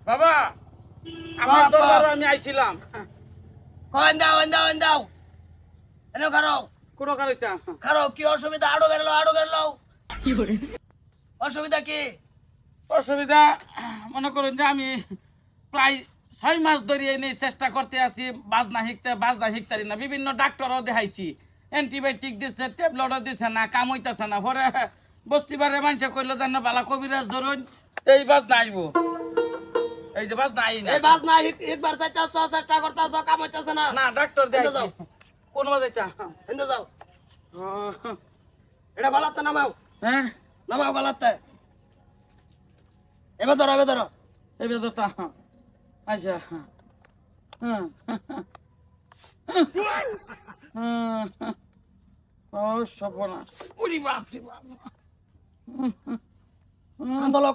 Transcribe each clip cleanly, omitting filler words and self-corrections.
বাবা আমার দরবারে আমি আইছিলাম। কয়েন দাও এনে খারো কোন কারণটা খারো কি অসুবিধা আড়ো গেল অসুবিধা কি অসুবিধা মনে করুন যে আমি প্রায় 6 মাস ধরে এই নিয়ে চেষ্টা করতে আছি, বাজনা শিখতারি না। বিভিন্ন ডাক্তারও দেখাইছি, অ্যান্টিবায়োটিক দিচ্ছে, ট্যাবলেটও দিচ্ছে না, কাম হইতেছে না। পরে বস্তিবারে মানুষে কইলো যেন বালা কবিরাজ ধরুন এই বাজনা আইব। এই যে বাজনা আই না, এই বাজনা একবার চাইতাছ চেষ্টা করতাছ কাম হইতাছে না না ডাক্তার এনে দেখাইছি। যাও। কোন বাজাইতা? এনে যাও এটা গলাতে নামাও হ্যাঁ গলাতে এবার ধরো এই বেদরটা আচ্ছা। ও সর্বনাশ, ওরে বাপ রে বাপ।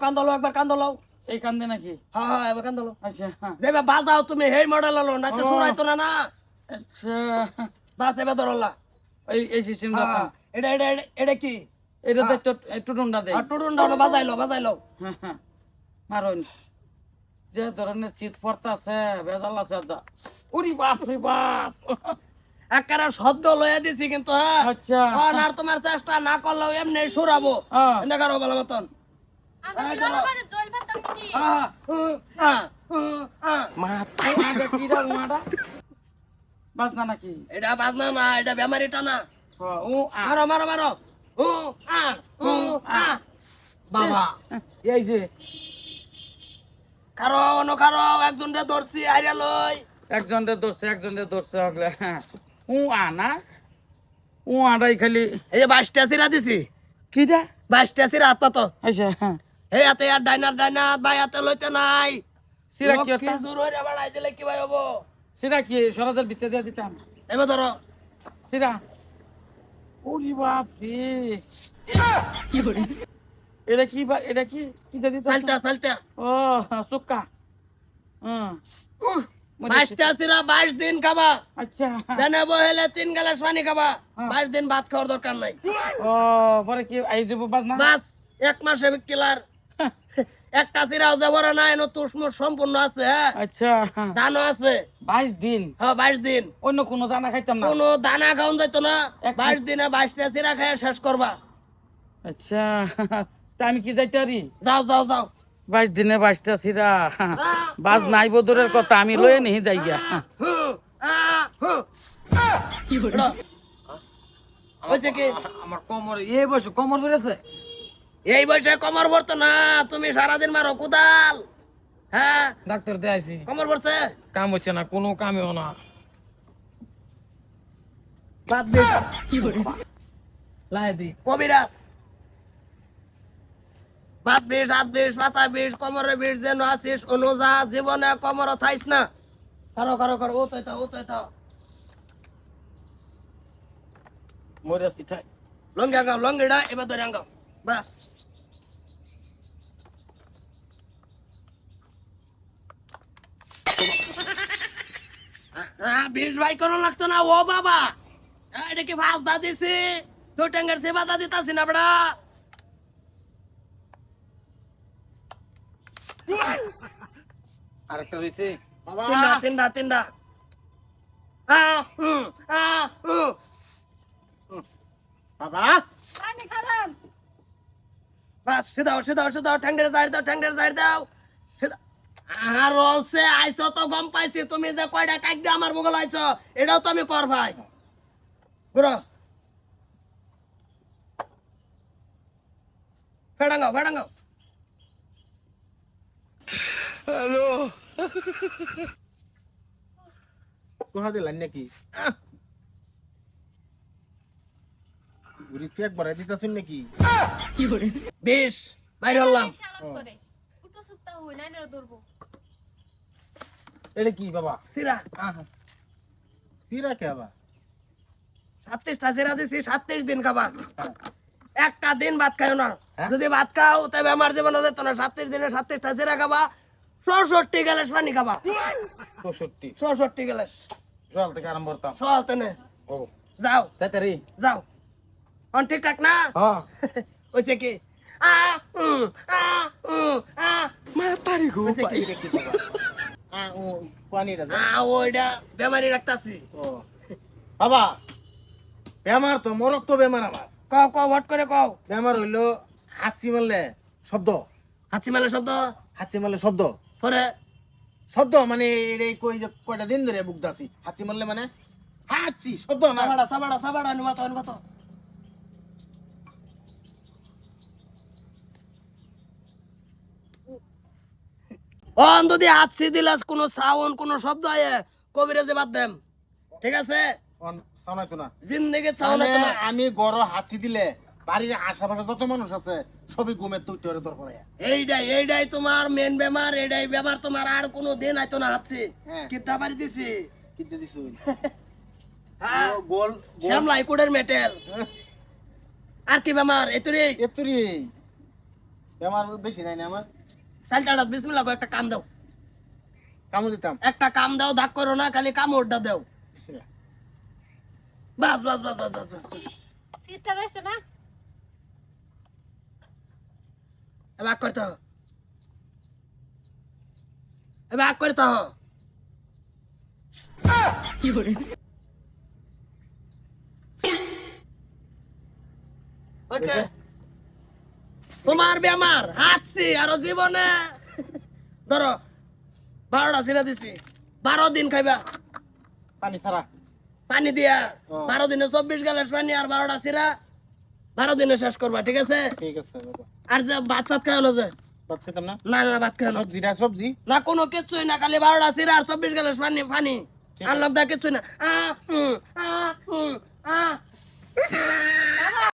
কান্দলো একবার কান্দলো এই কান্দে নাকি? হ্যাঁ এবার কান্দলো আচ্ছা যেবা বাজাও তুমি হেই মডেল হলো না তো ও। শুনাইতো না আচ্ছা, বাস এবার ধরলা এই সিস্টেম এটা কি এটা তো একটু টুন্ডা দেয়। আর টুটুন বাজাইলো মারুন যে ধরনের শীত পড়তাছে বেজাল আছে। ওরে বাপ রে বাপ। একেবারে শব্দ লইয়া দিছি কিন্তু হ্যাঁ আচ্ছা আর তোমার চেষ্টা না করলেও এমনি সুরাবো হ্যাঁ। দেখারো ভালো মতন বাজনা নাকি? এটা বাজনা না এটা বেমারিটা না ও মারো বাবা এই যে কারো একজন রে ধরছি আইরা লই একজনরে ধরছে হগলে। ও আনা ও আড়াই খালি এই যে 22টা সিরা দিছি কিটা 22টা সিরা হাত পাতো আচ্ছা এই হাতে আর ডাইনার ভাই হাতে লইতে নাই সিরা লোক কি কি জোর হইরা বাড়াই দিলে কি ভাই হবো সিরা কি সরাজের ভিতরে দিয়ে দিতাম এবার ধরো সিরা। ওরে বাপ রে, এটা কি এটা কি কি দিয়ে দিতাম? সালটা ও সুক্কা। মরে 22টা সিরা 22 দিন খাবা আচ্ছা জানে বহেলে 3 গ্লাস পানি খাবা হ্যাঁ। 22 দিন ভাত খাওয়ার দরকার নাই ও পরে কি আই যাব বাজনা? বাস 1 মাসে কিলার একটা সিরাও যাবর না এনো তুসমুর সম্পূর্ণ আছে হ্যাঁ আচ্ছা দানও আছে 22 দিন হ্যাঁ 22 দিন অন্য কোনো দানা খাইতাম না? কোনো দানা খাওন যাইতো না এক 22 দিনে 22টা সিরা খায় শেষ করবা আচ্ছা তা আমি কি যাইতে পারি? যাও 22 দিনে 22টা সিরা বাজ নাই বদরের কথা আমি লয়ে নিহি যাই গিয়া। হয়েছে কি আমার কোমর এই বয়সে কোমর বেড়েছে। এই বয়সে কমর ভরতো না তুমি সারাদিন মারো কুদাল হ্যাঁ ডাক্তার দেখাইছি, কমর ভরছে কাম হচ্ছে না, কোনো কামেও না। বাদ দে কি করে লাই দি কবিরাজ বাদ বিষ হাত বিষ পাছা বিষ কোমরে বিষ যেন আছিস অনুজা জীবনে কমর থাইস না করো ও তো মরে আছি ঠাই। লঙ্গিটা এবার ধরে আঙ্গাও বাস বিষ ভাই কোনো লাগতো না ও বাবা এটা কি ফাঁস দা দিছি 2 ট্যাঙ্গের সেবা দা দিতাছি না বড়া আরেকটা রইছে বাবা। তিনটা বাবা পানি খালাম বাস সিধাও ঠ্যাঙ্গের জাইর দাও আর ওসে আইছো তো গম পাইছি তুমি যে কয়টা কাক দিয়ে আমার বগল আইছো এটাও তো আমি কর ভাই গুরো ফেড়াঙ্গাও হ্যালো কোথা দিলেন নাকি ঘুরিতে একবার দিতেছেন নাকি বেশ বাইরে হলাম শালাপ করে উটো সুত্তা হই না এর ধরবো এটা কি বাবা সিরা সিরা কে আবার 37টা সিরা দিছি 37 দিন খাবার একটা দিন ভাত খাও না হ্যাঁ? যদি ভাত খাও তবে আমার জীবনে যেত না 37 দিনে 37টা জিরা খাবা 66 গ্লাস পানি খাবা 64 66 গ্লাস জল থেকে আরম্ভ করতাম চলতে নে ও যাও তাড়াতাড়ি যাও অন ঠিকঠাক না হ্যাঁ হইছে কি মাতারি গো হইছে কি? ও পানিটা দে। ওইটা বেমারি রাখতাছি ও বাবা বেমার তো মরক তো বেমার আমার কও কও ভট করে কও বেমার হইলো হাঁচি মারলে শব্দ হাঁচি মেলে শব্দ হাঁচি মারলে শব্দ পরে শব্দ মানে এই কই যে কয়টা দিন ধরে বুকদাছি হাঁচি মারলে মানে হাঁচি শব্দ না সাবাড়া সাবাড়া সাবাড়া নিমাত অন যদি হাঁচি দিলাস কোনো সাউন্ড কোনো শব্দ আয়ে কবিরাজে বাদ দেম ঠিক আছে শোনাইতো না জিন্দেগি চাও না মানে তোমার আমি গড় হাঁচি দিলে বাড়ির আশেপাশে যত মানুষ আছে সবই ঘুমের তুই তোর দরকার এইটাই তোমার মেন বেমার এইটাই বেমার তোমার আর কোনো দিন আইতো না হাঁচি হ্যাঁ। কিতা বাড়ি দিছি কিনতে দিছ হ্যাঁ গোল শ্যামলা ইকুডের মেটেল আর কি বেমার এতুরি এতুরি বেমার বেশি নাই না আমার সালটাটা বিসমিল্লাহ কও একটা কাম দাও কামড় দিতাম একটা কাম দাও দাগ করো না খালি কামড়টা দাও বাস বাস বাস বাস বাস বাস বাস। সিটটা রয়েছে না এবার করতে হবে এবার করতে হবে হয়েছে? তোমার বেমার হাঁটছি আরো জীবনে ধরো 12টা ছিঁড়া দিছি 12 দিন খাইবা পানি ছাড়া পানি দিয়া ও। 12 দিনে 24 গ্লাস পানি আর 12টা ছিঁড়া 12 দিনে শেষ করবা ঠিক আছে ঠিক আছে বাবা আর যে ভাত ফাত খাওয়ানো যায় ভাত খেতাম না না না ভাত খাওয়ানো সবজি না সবজি না কোনো কিছুই না খালি 12টা ছিঁড়া আর 24 গ্লাস পানি পানি ঠিক আর আছে। লবদা কিছুই না